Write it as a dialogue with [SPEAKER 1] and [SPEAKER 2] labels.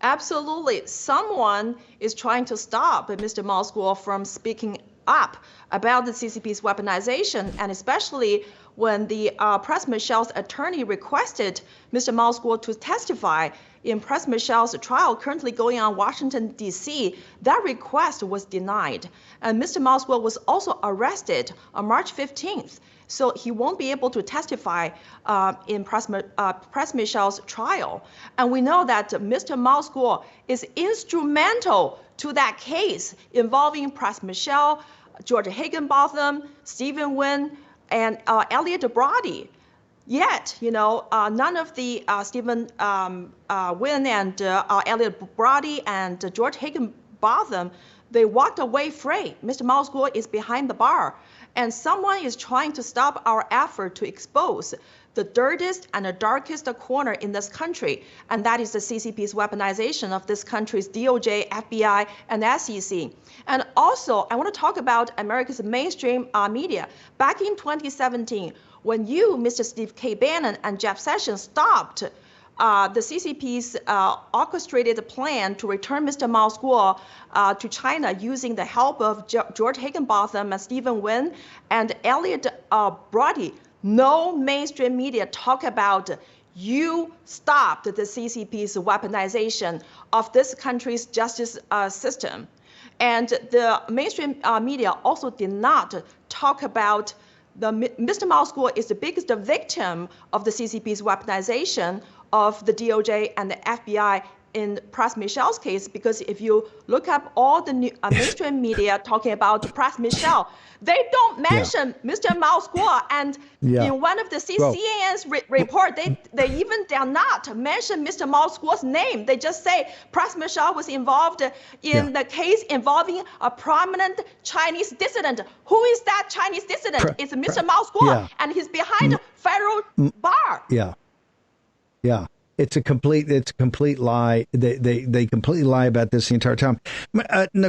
[SPEAKER 1] Absolutely. Someone is trying to stop Mr. MilesGuo from speaking up about the CCP's weaponization, and especially when the Pras Michél's attorney requested Mr. MilesGuo to testify in Pras Michéle's trial currently going on Washington, D.C., that request was denied. And Mr. MilesGuo was also arrested on March 15th. So he won't be able to testify in Pras Michéle's trial. And we know that Mr. MilesGuo is instrumental to that case involving Pras Michél, George Higginbotham, Stephen Wynn, and Elliot Brody. Yet, none of the Stephen Wynn and Elliot Brody and George Higginbotham, they walked away free. Mr. MilesGuo is behind the bar. And someone is trying to stop our effort to expose the dirtiest and the darkest corner in this country, and that is the CCP's weaponization of this country's DOJ, FBI, and SEC. And also, I want to talk about America's mainstream media. Back in 2017, when you, Mr. Steve K. Bannon, and Jeff Sessions stopped the CCP's orchestrated plan to return Mr. MilesGuo to China using the help of George Higginbotham and Stephen Wynn and Elliot Brody, no mainstream media talk about you stopped the CCP's weaponization of this country's justice system. And the mainstream media also did not talk about Mr. MilesGuo is the biggest victim of the CCP's weaponization of the DOJ and the FBI in Pras Michéle's case, because if you look up all the mainstream media talking about Pras Michél, they don't mention Mr. MilesGuo. And in one of the CNN's report, they even dare not mention Mr. MilesGuo's name. They just say Pras Michél was involved in the case involving a prominent Chinese dissident. Who is that Chinese dissident? It's Mr. MilesGuo, and he's behind federal bar.
[SPEAKER 2] Yeah. It's a complete lie. They completely lie about this the entire time.